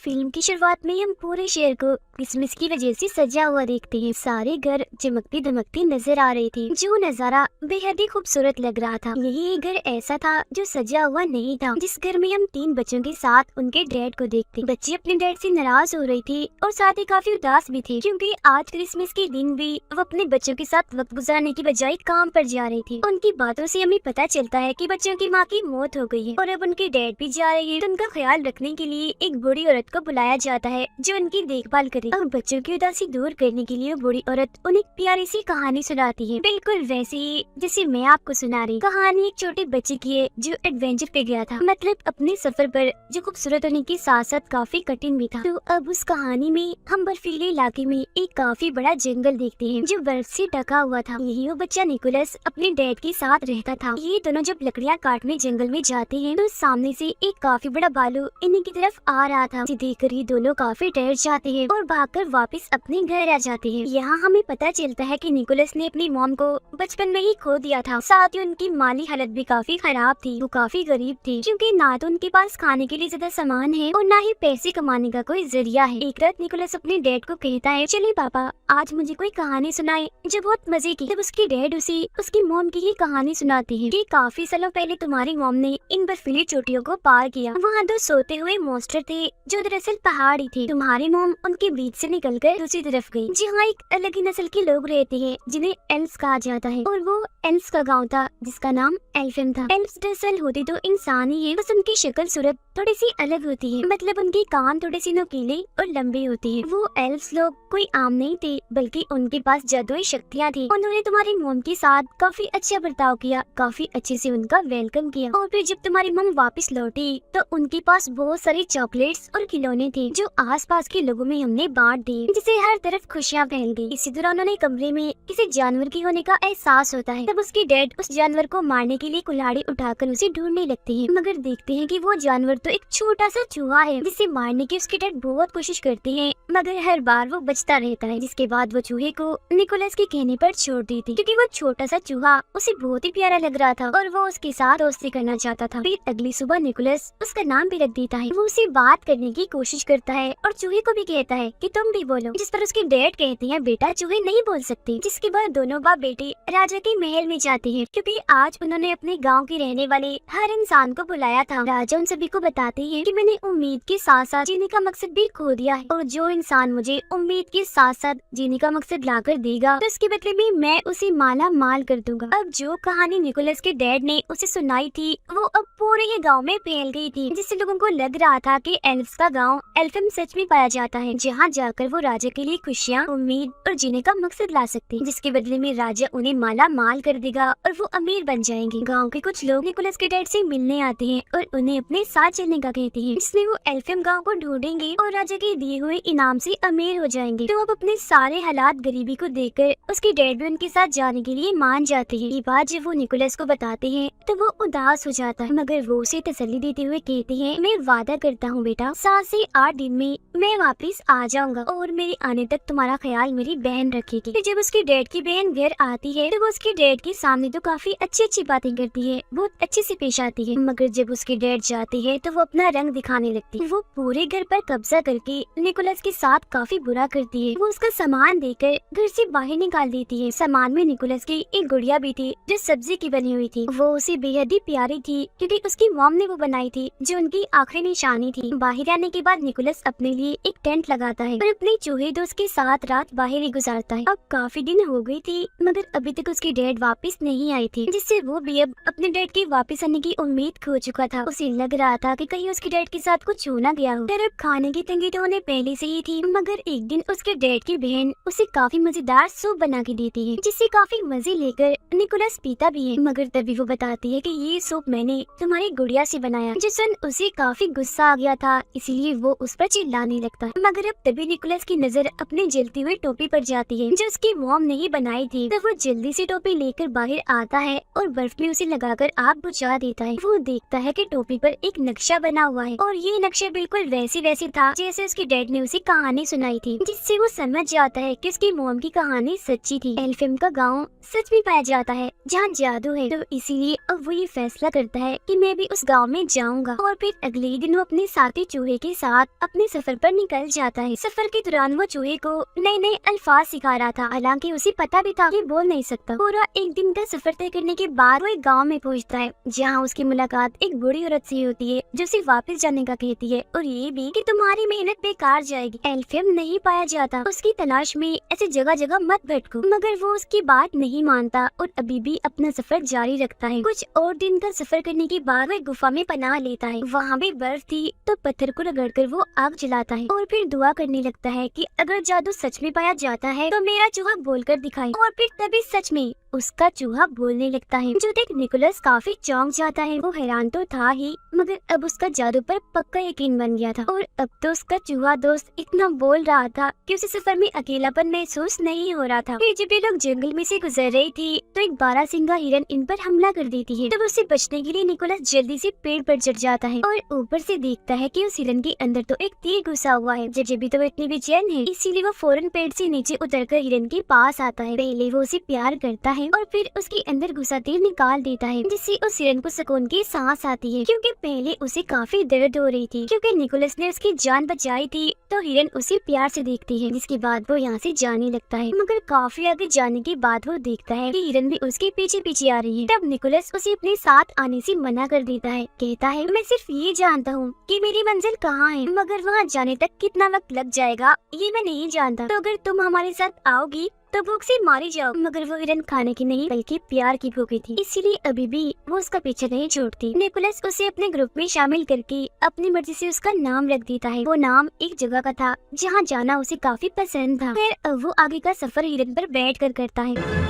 Film की शुरुआत में हम पूरे शहर को क्रिसमस की वजह से सजा हुआ देखते हैं। सारे घर चमकती धमकती नजर आ रही थी। जो नजारा बेहद ही खूबसूरत लग रहा था। यही एक घर ऐसा था जो सजा हुआ नहीं था, जिस घर में हम 3 बच्चों के साथ उनके डैड को देखते। बच्चे अपने डैड से नाराज हो रही थी और साथ ही काफी उदास भी थी, क्योंकि आज क्रिसमस के दिन भी वो अपने बच्चों के साथ वक्त गुजारने की बजाय काम पर जा रही थी। उनकी बातों से हमें पता चलता है कि बच्चों की माँ की मौत हो गई है और अब उनके डैड भी जा रहे हैं। तो उनका ख्याल रखने के लिए एक बूढ़ी औरत को बुलाया जाता है जो उनकी देखभाल करे। अब बच्चों की उदासी दूर करने के लिए बूढ़ी औरत उन्हें प्यारी सी कहानी सुनाती है, बिल्कुल वैसे ही जैसे मैं आपको सुना रही। कहानी एक छोटे बच्चे की है जो एडवेंचर पे गया था, मतलब अपने सफर पर, जो खूबसूरत होने के साथ साथ काफी कठिन भी था। तो अब उस कहानी में हम बर्फीले इलाके में एक काफी बड़ा जंगल देखते हैं जो बर्फ से ढका हुआ था। यही वो बच्चा निकोलस अपने डैड के साथ रहता था। ये दोनों जब लकड़ियाँ काटने जंगल में जाते हैं तो सामने से एक काफी बड़ा भालू इन्हीं की तरफ आ रहा था। इसे देखकर ये दोनों काफी डर जाते हैं और भागकर वापस अपने घर आ जाते हैं। यहाँ हमें पता चलता है कि निकोलस ने अपनी मॉम को बचपन में ही खो दिया था। साथ ही उनकी माली हालत भी काफी खराब थी। वो काफी गरीब थी, क्योंकि ना तो उनके पास खाने के लिए ज्यादा सामान है और ना ही पैसे कमाने का कोई जरिया है। एक रात निकोलस अपने डैड को कहता है, चलिए पापा आज मुझे कोई कहानी सुनाए जो बहुत मजे की। तब उसके डैड उसे उसकी मॉम की ही कहानी सुनाती है कि काफी सालों पहले तुम्हारी मॉम ने इन बर्फीली चोटियों को पार किया। वहाँ 2 सोते हुए मॉन्स्टर थे जो दरअसल पहाड़ी थे। तुम्हारी मॉम उनके बीच से निकलकर दूसरी तरफ गई, जहाँ एक अलग ही नस्ल के लोग रहते हैं जिन्हें एल्व्स कहा जाता है, और वो एल्व्स का गांव था जिसका नाम एल्फेम था। एल्व्स दरअसल होते तो इंसान ही है, बस उनकी शक्ल सूरत थोड़ी सी अलग होती है, मतलब उनके कान थोड़े से नुकीले और लंबे होते हैं। वो एल्व्स लोग कोई आम नहीं थे, बल्कि उनके पास जादुई शक्तियाँ थी। उन्होंने तुम्हारी मॉम के साथ काफी अच्छा बर्ताव किया, काफी अच्छे से उनका वेलकम किया, और फिर जब तुम्हारी मॉम वापस लौटी तो उनके पास बहुत सारी चॉकलेट्स और खिलौने थे जो आसपास के लोगों में हमने बांट दिए, जिससे हर तरफ खुशियाँ फैल गई। इसी दौरान उन्हें कमरे में किसी जानवर की होने का एहसास होता है। तब उसके डैड उस जानवर को मारने के लिए कुल्हाड़ी उठाकर उसे ढूंढने लगते हैं, मगर देखते हैं कि वो जानवर तो एक छोटा सा चूहा है, जिसे मारने की उसके डैड बहुत कोशिश करते हैं, मगर हर बार वो बचता रहता है। जिसके बाद वो चूहे को निकोलस के कहने पर छोड़ दी थी, क्योंकि वो छोटा सा चूहा उसे बहुत ही प्यारा लग रहा था और वो उसके साथ दोस्ती करना चाहता था। फिर अगली सुबह निकोलस उसका नाम भी रख देता है। वो उसे बात करने की कोशिश करता है और चूहे को भी कहता है कि तुम भी बोलो, जिस पर उसके डैड कहते हैं बेटा चूहे नहीं बोल सकते। जिसके बाद दोनों बाप बेटे राजा के महल में जाते हैं, क्योंकि आज उन्होंने अपने गाँव के रहने वाले हर इंसान को बुलाया था। राजा उन सभी को बताते हैं कि मैंने उम्मीद के साथ साथ जीने का मकसद भी खो दिया है, और जो इंसान मुझे उम्मीद के साथ साथ जीने का मकसद लाकर देगा तो उसके बदले में मैं उसे माला माल कर दूंगा। अब जो कहानी निकोलस के डैड ने उसे सुनाई थी वो अब पूरे ही गांव में फैल गई थी, जिससे लोगों को लग रहा था कि एल्व्स का गांव एल्फेम सच में पाया जाता है, जहां जाकर वो राजा के लिए खुशियां, उम्मीद और जीने का मकसद ला सकते हैं, जिसके बदले में राजा उन्हें माला माल कर देगा और वो अमीर बन जाएंगे। गाँव के कुछ लोग निकोलस के डैड से मिलने आते हैं और उन्हें अपने साथ चलने का कहते हैं, जिसमें वो एल्फेम गाँव को ढूंढेंगे और राजा के दिए हुए इनाम से अमीर हो जाएंगे। तो अब अपने सारे हालात गरीबी को देखकर उसके डैड भी उनके साथ जाने के लिए मान जाते हैं। ये बात जब वो निकोलस को बताते हैं तो वो उदास हो जाता है, मगर वो उसे तसल्ली देते हुए कहते हैं, मैं वादा करता हूँ बेटा 7 से 8 दिन में मैं वापस आ जाऊंगा और मेरे आने तक तुम्हारा ख्याल मेरी बहन रखेगी। तो जब उसके डैड की बहन घर आती है तो वो उसके डैड के सामने तो काफी अच्छी अच्छी बातें करती है, बहुत अच्छे से पेश आती है, मगर जब उसके डैड जाते हैं तो वो अपना रंग दिखाने लगती है। वो पूरे घर पर कब्जा करके निकोलस के साथ काफी बुरा करती है। वो उसका सामान देकर घर से बाहर निकाल देती है। सामान में निकोलस की एक गुड़िया भी थी जो सब्जी की बनी हुई थी। वो उसे बेहद ही प्यारी थी, क्योंकि उसकी मॉम ने वो बनाई थी, जो उनकी आखिरी निशानी थी। बाहर आने के बाद निकोलस अपने लिए एक टेंट लगाता है और अपने चूहे दोस्त के साथ रात बाहर ही गुजारता है। अब काफी दिन हो गई थी, मगर अभी तक उसके डैड वापस नहीं आए थे, जिससे वो भी अब अपने डैड के वापस आने की उम्मीद खो चुका था। उसे लग रहा था कि कहीं उसके डैड के साथ कुछ हो ना गया हो। अब खाने की तंगी तो उन्हें पहले से ही थी, मगर एक दिन उसके डैड की बहन उसे काफी मजेदार सूप बना के देती है, जिससे काफी मजे लेकर निकोलस पीता भी है। मगर तभी वो बताती है कि ये सूप मैंने तुम्हारी गुड़िया से बनाया, जिस दिन उसे काफी गुस्सा आ गया था, इसीलिए वो उस पर चिल्लाने लगता है। मगर अब तभी तभी निकोलस की नजर अपनी जलती हुई टोपी पर जाती है जो उसकी मॉम ने ही बनाई थी। तब वो जल्दी से टोपी लेकर बाहर आता है और बर्फ में उसे लगाकर आग बुझा देता है। वो देखता है कि टोपी पर एक नक्शा बना हुआ है और ये नक्शा बिल्कुल वैसी था जैसे उसकी डैड ने उसे कहानी सुनाई थी, जिससे वो समझ जाता है कि उसकी मॉम की कहानी सच्ची थी। एल्फियम का गाँव सच में पाया जाता है जहाँ जादू है, तो इसीलिए अब वो ये फैसला करता है कि मैं भी उस गांव में जाऊंगा। और फिर अगले ही दिन वो अपने साथी चूहे के साथ अपने सफर पर निकल जाता है। सफर के दौरान वो चूहे को नए नए अल्फाज सिखा रहा था, हालांकि उसे पता भी था कि बोल नहीं सकता। पूरा एक दिन का सफर तय करने के बाद वो एक गाँव में पहुँचता है जहाँ उसकी मुलाकात एक बूढ़ी औरत से होती है जो उसे वापस जाने का कहती है और ये भी कि तुम्हारी मेहनत बेकार जाएगी। एल्फियम नहीं पाया जाता, उसकी तलाश में ऐसे जगह जगह मत भटको, मगर वो उसकी बात नहीं मानता और अभी भी अपना सफर जारी रखता है। कुछ और दिन का सफर करने के बाद वो गुफा में पनाह लेता है। वहाँ भी बर्फ थी तो पत्थर को रगड़कर वो आग जलाता है और फिर दुआ करने लगता है कि अगर जादू सच में पाया जाता है तो मेरा चूहा बोलकर दिखाए। और फिर तभी सच में उसका चूहा बोलने लगता है, जो देख निकोलस काफी चौंक जाता है। वो हैरान तो था ही, मगर अब उसका जादू पर पक्का यकीन बन गया था और अब तो उसका चूहा दोस्त इतना बोल रहा था कि उसे सफर में अकेलापन महसूस नहीं हो रहा था। फिर जब ये लोग जंगल में से गुजर रही थी तो एक बारहसिंगा हिरन इन पर हमला कर देती है। तब उससे बचने के लिए निकोलस जल्दी से पेड़ पर चढ़ जाता है और ऊपर से देखता है कि उस हिरन के अंदर तो एक तीर घुसा हुआ है। जब तो वो इतनी बेचैन है, इसीलिए वो फौरन पेड़ से नीचे उतरकर हिरन के पास आता है। पहले वो उसे प्यार करता है और फिर उसके अंदर घुसा तीर निकाल देता है, जिससे उस हिरन को सुकून की सांस आती है, क्योंकि पहले उसे काफी दर्द हो रही थी। क्योंकि निकोलस ने उसकी जान बचाई थी तो हिरन उसे प्यार से देखती है। जिसके बाद वो यहाँ से जाने लगता है, मगर काफी आगे जाने के बाद वो देखता है कि हिरन भी उसके पीछे पीछे आ रही है। तब निकोलस उसे अपने साथ आने से मना कर देता है, कहता है मैं सिर्फ ये जानता हूँ कि मेरी मंजिल कहाँ है, मगर वहाँ जाने तक कितना वक्त लग जाएगा ये मैं नहीं जानता। तो अगर तुम हमारे साथ आओगी तो भूख से मारी जाओ। मगर वो हिरन खाने की नहीं बल्कि प्यार की भूखी थी, इसीलिए अभी भी वो उसका पीछे नहीं छोड़ती। निकोलस उसे अपने ग्रुप में शामिल करके अपनी मर्जी से उसका नाम रख देता है। वो नाम एक जगह का था जहाँ जाना उसे काफी पसंद था। फिर अब वो आगे का सफर हिरन पर बैठ कर करता है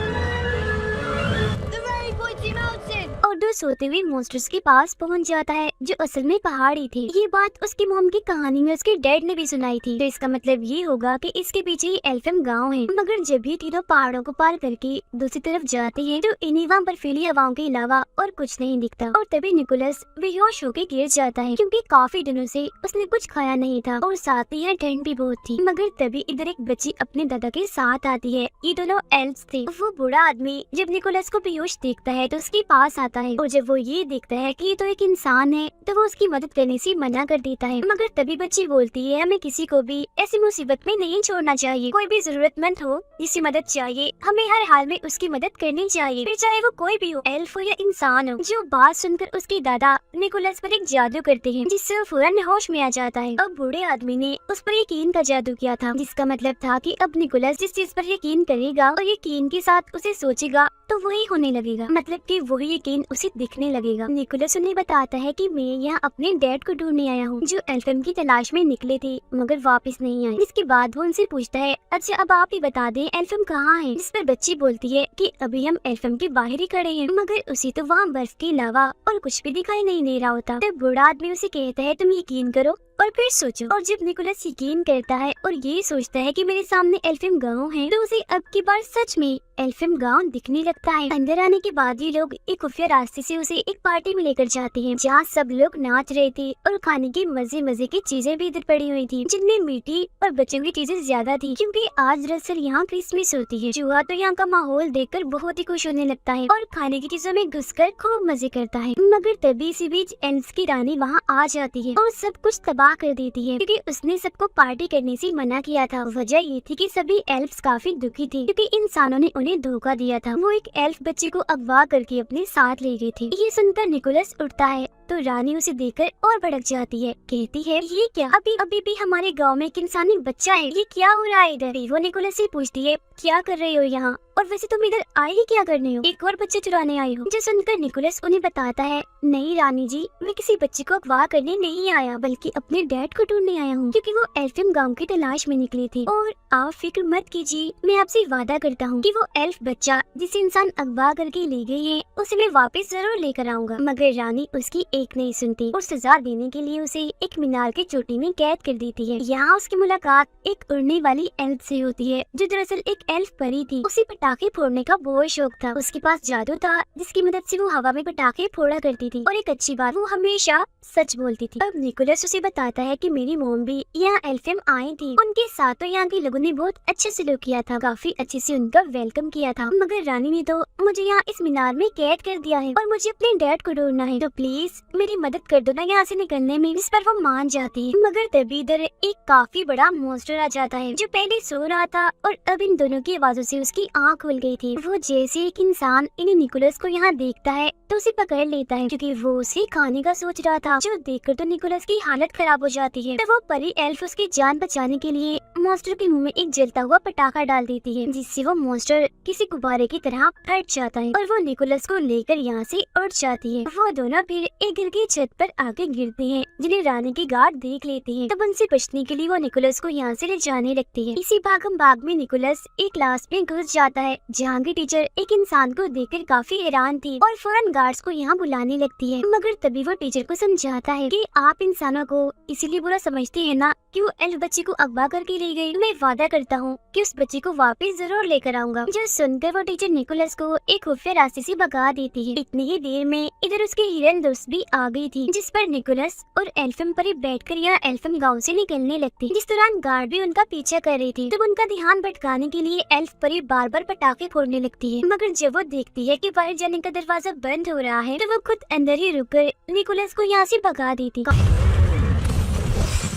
और दो सोते हुए मॉन्स्टर्स के पास पहुंच जाता है जो असल में पहाड़ी थे। ये बात उसकी मॉम की कहानी में उसके डैड ने भी सुनाई थी, तो इसका मतलब ये होगा कि इसके पीछे ही एल्फियम गांव है। मगर जब ये तीनों पहाड़ों को पार करके दूसरी तरफ जाते हैं तो इन्हीं वहाँ बर्फीली हवाओं के अलावा और कुछ नहीं दिखता। और तभी निकोलस बेहोश होकर गिर जाता है, क्योंकि काफी दिनों से उसने कुछ खाया नहीं था और साथ ही यहाँ ठंड भी बहुत थी। मगर तभी इधर एक बच्ची अपने दादा के साथ आती है। ये दोनों एल्फ्स थे। वो बूढ़ा आदमी जब निकोलस को बेहोश देखता है तो उसके पास आता है और जब वो ये देखता है कि ये तो एक इंसान है तो वो उसकी मदद करने से मना कर देता है। मगर तभी बच्ची बोलती है हमें किसी को भी ऐसी मुसीबत में नहीं छोड़ना चाहिए। कोई भी जरूरतमंद हो जिससे मदद चाहिए हमें हर हाल में उसकी मदद करनी चाहिए, फिर चाहे वो कोई भी हो, एल्फ हो या इंसान हो। जो बात सुनकर उसके दादा निकोलस पर एक जादू करते हैं जिससे वो फौरन होश में आ जाता है। अब बूढ़े आदमी ने उस पर यकीन का जादू किया था, जिसका मतलब था कि अब निकोलस जिस चीज पर यकीन करेगा और यकीन के साथ उसे सोचेगा तो वही होने लगेगा, मतलब कि वही यकीन उसे दिखने लगेगा। निकोलस उन्हें बताता है कि मैं यहाँ अपने डैड को ढूंढने आया हूँ जो एल्फियम की तलाश में निकले थे मगर वापस नहीं आए। इसके बाद वो उनसे पूछता है अच्छा अब आप ही बता दें एल्फियम कहाँ है। जिस पर बच्ची बोलती है कि अभी हम एल्फियम के बाहर ही खड़े हैं, मगर उसे तो वहाँ बर्फ के अलावा और कुछ भी दिखाई नहीं दे रहा होता। तब बूढ़ा आदमी उसे कहता है तुम यकीन करो और फिर सोचो। और जब निकोलस यकीन करता है और ये सोचता है कि मेरे सामने एल्फियम गांव है, तो उसे अब की बार सच में एल्फियम गांव दिखने लगता है। अंदर आने के बाद ये लोग एक खुफिया रास्ते से उसे एक पार्टी में लेकर जाते हैं जहाँ सब लोग नाच रहे थे और खाने की मजे मजे की चीजें भी इधर पड़ी हुई थी, जिनमें मीठी और बच्चों की चीजें ज्यादा थी, क्योंकि आज दरअसल यहाँ क्रिसमस होती है। चूहा तो यहाँ का माहौल देखकर बहुत ही खुश होने लगता है और खाने की चीजों में घुसकर खूब मजे करता है। मगर तभी इसी बीच एल्फ्स की रानी वहाँ आ जाती है और सब कुछ तबाह कर देती है, क्योंकि उसने सबको पार्टी करने से मना किया था। वजह ये थी कि सभी एल्फ्स काफी दुखी थे क्योंकि इंसानों ने उन्हें धोखा दिया था। वो एक एल्फ बच्चे को अगवा करके अपने साथ ले गए थे। ये सुनकर निकोलस उठता है तो रानी उसे देखकर और भड़क जाती है, कहती है ये क्या, अभी भी हमारे गांव में एक इंसानी बच्चा है, ये क्या हो रहा है इधर। वो निकोलस से पूछती है क्या कर रही हो यहाँ, और वैसे तुम इधर आए ही क्या करने हो, एक और बच्चे चुराने आई हो। जो सुनकर निकोलस उन्हें बताता है नहीं रानी जी, मैं किसी बच्चे को अगवा करने नहीं आया बल्कि अपने डैड को ढूंढने आया हूँ, क्योंकि वो एल्फियम गांव की तलाश में निकले थे। और आप फिक्र मत कीजिए, मैं आपसे वादा करता हूँ कि वो एल्फ बच्चा जिसे इंसान अगवा करके ले गए हैं उसे मैं वापस जरूर लेकर आऊंगा। मगर रानी उसकी एक नहीं सुनती और सजा देने के लिए उसे एक मीनार की चोटी में कैद कर देती है। यहाँ उसकी मुलाकात एक उड़ने वाली एल्फ से होती है जो दरअसल एक एल्फ परी थी। उसे पटाखे फोड़ने का बहुत शौक था। उसके पास जादू था जिसकी मदद से वो हवा में पटाखे फोड़ा करती थी और एक अच्छी बात, वो हमेशा सच बोलती थी। अब निकोलस उसे बताता है कि मेरी मॉम भी यहाँ एल्फेम आई थी, उनके साथ तो यहाँ के लोगों ने बहुत अच्छे सलूक किया था, काफी अच्छे से उनका वेलकम किया था, मगर रानी ने तो मुझे यहाँ इस मीनार में कैद कर दिया है और मुझे अपने डैड को ढूंढना है, तो प्लीज मेरी मदद कर दो ना यहाँ से निकलने में। इस पर वो मान जाती है, मगर तभी इधर एक काफी बड़ा मॉन्स्टर आ जाता है जो पहले सो रहा था और अब इन दोनों की आवाजों से उसकी आँख खुल गई थी। वो जैसे एक इंसान इन निकोलस को यहाँ देखता है तो उसे पकड़ लेता है क्योंकि वो उसे खाने का सोच रहा था, जो देखकर तो निकोलस की हालत खराब हो जाती है। तो वो परी एल्फ उसकी जान बचाने के लिए मॉन्स्टर के मुंह में एक जलता हुआ पटाखा डाल देती है, जिससे वो मॉन्स्टर किसी गुब्बारे की तरह फट जाता है और वो निकोलस को लेकर यहाँ से उड़ जाती है। वो दोनों फिर एक घर की छत पर आके गिरते हैं जिन्हें रानी की गार्ड देख लेती है। तब उनसे बचने के लिए वो निकोलस को यहाँ से ले जाने लगती है। इसी भागम भाग में निकोलस एक क्लास में घुस जाता है जहाँ की टीचर एक इंसान को देखकर काफी हैरान थी और फौरन गार्ड्स को यहाँ बुलाने लगती है, मगर तभी वो टीचर को समझाता है कि आप इंसानों को इसीलिए बुरा समझते हैं ना कि वो एल्फ बच्ची को अगवा करके ले गई। मैं वादा करता हूँ कि उस बच्ची को वापस जरूर लेकर आऊंगा। जो सुनकर वो टीचर निकोलस को एक खुफिया रास्ते से भगा देती है। इतनी ही देर में इधर उसकी हिरन दोस्त भी आ गई थी, जिस पर निकोलस और एल्फम परी बैठकर यहाँ एल्फम गाँव से निकलने लगती। जिस दौरान गार्ड भी उनका पीछा कर रही थी, तब उनका ध्यान भटकाने के लिए एल्फ परी बार बार पटाखे फोड़ने लगती है, मगर जब वो देखती है कि बाहर जाने का दरवाजा बंद हो रहा है तो वो खुद अंदर ही रुककर निकोलस को यहाँ से भगा देती।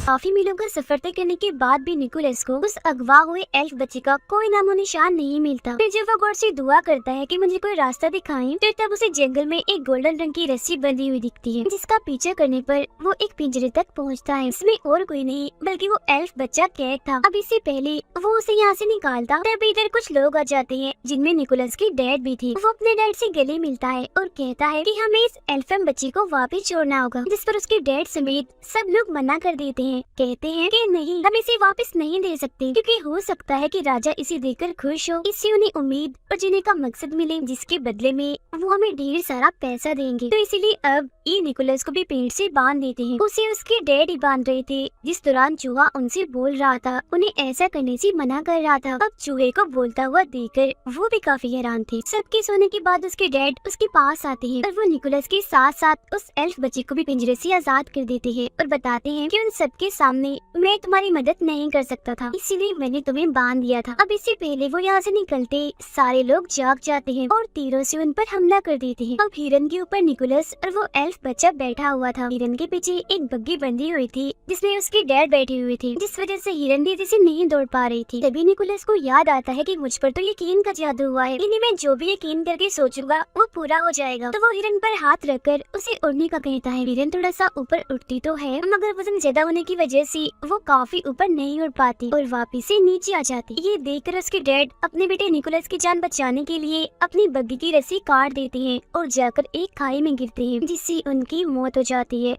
काफी मीलों का सफर तय करने के बाद भी निकोलस को उस अगवा हुए एल्फ बच्चे का कोई नामो निशान नहीं मिलता। फिर जब वो गॉड से दुआ करता है कि मुझे कोई रास्ता दिखाएं, तो तब उसे जंगल में एक गोल्डन रंग की रस्सी बंधी हुई दिखती है, जिसका पीछा करने पर वो एक पिंजरे तक पहुंचता है। इसमें और कोई नहीं बल्कि वो एल्फ बच्चा कैद था। अब इससे पहले वो उसे यहाँ से निकालता तब इधर कुछ लोग आ जाते हैं जिनमें निकोलस की डैड भी थी। वो अपने डैड से गले मिलता है और कहता है कि हमें इस एल्फम बच्ची को वापस छोड़ना होगा, जिस पर उसके डैड समेत सब लोग मना कर देते हैं, कहते हैं कि नहीं, हम इसे वापस नहीं दे सकते क्योंकि हो सकता है कि राजा इसे देखकर खुश हो, इससे उन्हें उम्मीद और जीने का मकसद मिले, जिसके बदले में वो हमें ढेर सारा पैसा देंगे। तो इसीलिए अब ये निकोलस को भी पेड़ से बांध देते हैं। उसे उसके डैड ही बांध रहे थे, जिस दौरान चूहा उनसे बोल रहा था, उन्हें ऐसा करने से मना कर रहा था। अब चूहे को बोलता हुआ देखकर वो भी काफी हैरान थे। सबके सोने के बाद उसके डैड उसके पास आते हैं और वो निकोलस के साथ साथ उस एल्फ बच्चे को भी पिंजरे से आजाद कर देते हैं और बताते हैं कि उन सबके सामने मैं तुम्हारी मदद नहीं कर सकता था, इसीलिए मैंने तुम्हें बांध दिया था। अब इससे पहले वो यहाँ से निकलते सारे लोग जाग जाते हैं और तीरों से उन पर हमला कर देते हैं। अब हिरन के ऊपर निकोलस और वो एल्फ बच्चा बैठा हुआ था। हिरन के पीछे एक बग्गी बंधी हुई थी जिसमें उसके डैड बैठे हुए थे, जिस वजह से हिरन तेजी से नहीं दौड़ पा रही थी। तभी निकोलस को याद आता है कि मुझ पर तो यकीन का जादू हुआ है, इन्हें मैं जो भी यकीन करके सोचूंगा वो पूरा हो जाएगा। तो वो हिरन पर हाथ रखकर उसे उड़ने का कहता है। हिरन थोड़ा सा ऊपर उठती तो है, मगर वजन ज्यादा होने की वजह से वो काफी ऊपर नहीं उड़ पाती और वापिस से नीचे आ जाती। ये देखकर उसके डैड अपने बेटे निकोलस की जान बचाने के लिए अपनी बग्गी की रस्सी काट देते हैं और जाकर एक खाई में गिरते हैं, जिससे उनकी मौत हो जाती है,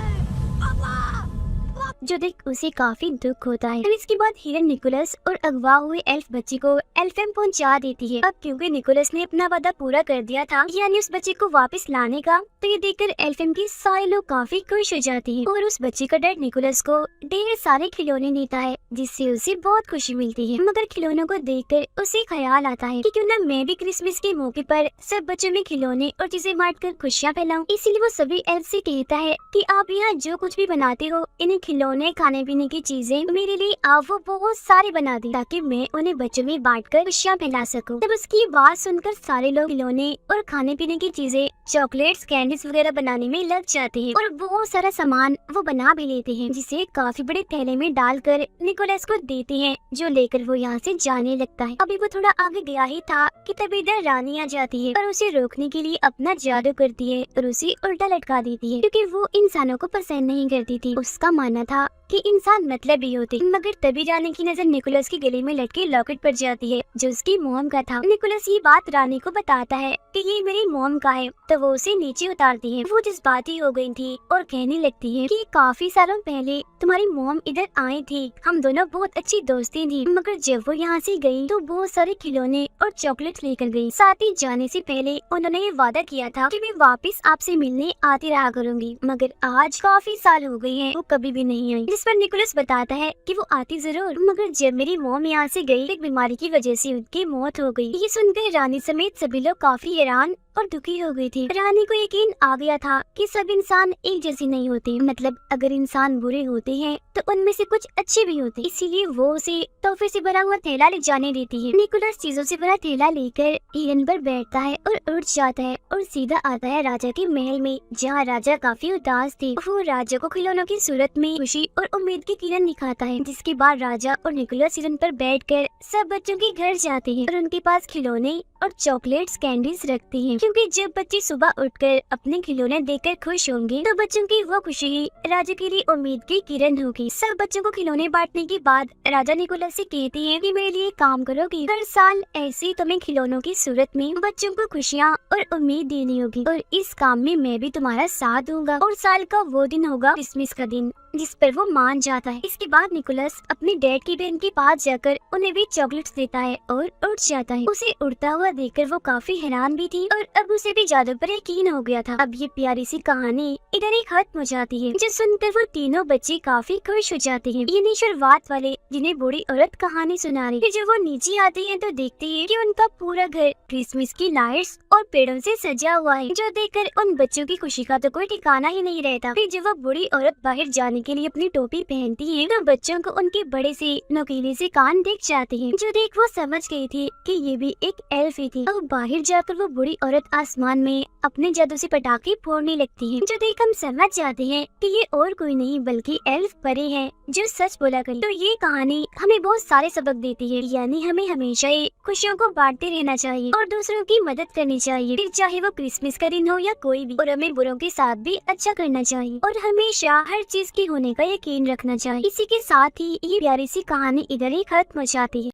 जो देख उसे काफी दुख होता है। तो इसके बाद हिरन निकोलस और अगवा हुए एल्फ बच्चे को एल्फेम पहुंचा देती है। अब क्योंकि निकोलस ने अपना वादा पूरा कर दिया था, यानी उस बच्चे को वापस लाने का, तो ये देखकर एल्फेम के सारे लोग काफी खुश हो जाते हैं और उस बच्चे का डैड निकोलस को ढेर सारे खिलौने देता है, जिससे उसे बहुत खुशी मिलती है। मगर खिलौनों को देखकर उसे ख्याल आता है कि क्यों न मैं भी क्रिसमस के मौके पर सब बच्चों में खिलौने और चीजें बांट कर खुशियाँ फैलाऊं। इसीलिए वो सभी एल्फ से कहता है कि आप यहाँ जो कुछ भी बनाते हो, इन्हें खिलौने खाने पीने की चीजें मेरे लिए आप वो बहुत सारे बना दी, ताकि मैं उन्हें बच्चों में बांटकर खुशियाँ फैला सकूं। तब उसकी बात सुनकर सारे लोग खिलौने और खाने पीने की चीजें, चॉकलेट्स, कैंडीज वगैरह बनाने में लग जाते हैं और बहुत सारा सामान वो बना भी लेते हैं, जिसे काफी बड़े थैले में डालकर निकोलस को देते हैं, जो लेकर वो यहाँ से जाने लगता है। अभी वो थोड़ा आगे गया ही था कि तभी इधर रानी आ जाती है और उसे रोकने के लिए अपना जादू करती है और उसे उल्टा लटका देती है, क्योंकि वो इंसानों को पसंद नहीं करती थी। उसका मानना था था कि इंसान मतलब ही होते, मगर तभी रानी की नजर निकोलस की गले में लटके लॉकेट पर जाती है जो उसकी मोम का था। निकोलस ये बात रानी को बताता है कि ये मेरी मोम का है, तो वो उसे नीचे उतारती है। वो जज्बाती हो गई थी और कहने लगती है कि काफी सालों पहले तुम्हारी मोम इधर आई थी, हम दोनों बहुत अच्छी दोस्ती थी, मगर जब वो यहाँ से गई तो बहुत सारे खिलौने और चॉकलेट लेकर गई। साथ ही जाने से पहले उन्होंने ये वादा किया था कि मैं वापस आपसे मिलने आती रहा करूंगी, मगर आज काफी साल हो गए हैं वो कभी भी नहीं आई। जिस पर निकोलस बताता है कि वो आती जरूर, मगर जब मेरी मोम यहाँ से गई एक बीमारी की वजह से उनकी मौत हो गई। ये सुनकर रानी समेत सभी लोग काफी हैरान और दुखी हो गई थी। रानी को यकीन आ गया था कि सब इंसान एक जैसे नहीं होते, मतलब अगर इंसान बुरे होते हैं तो उनमें से कुछ अच्छे भी होते, इसीलिए वो उसे तोहफे से भरा हुआ थैला ले जाने देती है। निकोलस चीजों से भरा थैला लेकर हिरन पर बैठता है और उड़ जाता है और सीधा आता है राजा के महल में, जहाँ राजा काफी उदास थे। वो राजा को खिलौनों की सूरत में खुशी और उम्मीद की किरण दिखाता है, जिसके बाद राजा और निकोलस हिरन पर बैठकर सब बच्चों के घर जाते हैं और उनके पास खिलौने और चॉकलेट्स कैंडीज रखते हैं, क्योंकि जब बच्चे सुबह उठकर अपने खिलौने देखकर खुश होंगे तो बच्चों की वो खुशी ही राजा के लिए उम्मीद की किरण होगी। सब बच्चों को खिलौने बांटने के बाद राजा निकोलस से कहते हैं कि मेरे लिए काम करोगी, हर साल ऐसे ही तुम्हें खिलौनों की सूरत में बच्चों को खुशियाँ और उम्मीद देनी होगी, और इस काम में मैं भी तुम्हारा साथ दूंगा। और साल का वो दिन होगा क्रिसमस का दिन, जिस पर वो मान जाता है। इसके बाद निकोलस अपने डैड की बहन के पास जाकर उन्हें भी चॉकलेट्स देता है और उड़ जाता है। उसे उड़ता हुआ देखकर वो काफी हैरान भी थी और अब उसे भी जादू पर यकीन हो गया था। अब ये प्यारी सी कहानी इधर ही खत्म हो जाती है, जो सुनकर वो तीनों बच्चे काफी खुश हो जाते हैं। ये नहीं शुरुआत वाले जिन्हें बूढ़ी औरत कहानी सुना रही है। जब वो नीचे आते हैं तो देखते हैं कि उनका पूरा घर क्रिसमस की लाइट्स और पेड़ों से सजा हुआ है, जो देखकर उन बच्चों की खुशी का तो कोई ठिकाना ही नहीं रहता। फिर जब वो बूढ़ी औरत बाहर जाने के लिए अपनी टोपी पहनती है तो बच्चों को उनके बड़े से नुकीले से कान दिख जाते हैं, जो देख वो समझ गई थी कि ये भी एक एल्फ ही थी। और बाहर जाकर वो बूढ़ी औरत आसमान में अपने जादू से पटाखे फोड़ने लगती है, जो देख हम समझ जाते हैं कि ये और कोई नहीं बल्कि एल्फ परी है जो सच बोला करी। तो ये कहानी हमें बहुत सारे सबक देती है, यानी हमें हमेशा ही खुशियों को बांटते रहना चाहिए और दूसरों की मदद करनी चाहिए, फिर चाहे वो क्रिसमस का दिन हो या कोई भी। और हमें बुरों के साथ भी अच्छा करना चाहिए और हमेशा हर चीज की होने का यकीन रखना चाहिए। इसी के साथ ही ये प्यारी सी कहानी इधर ही खत्म हो जाती है।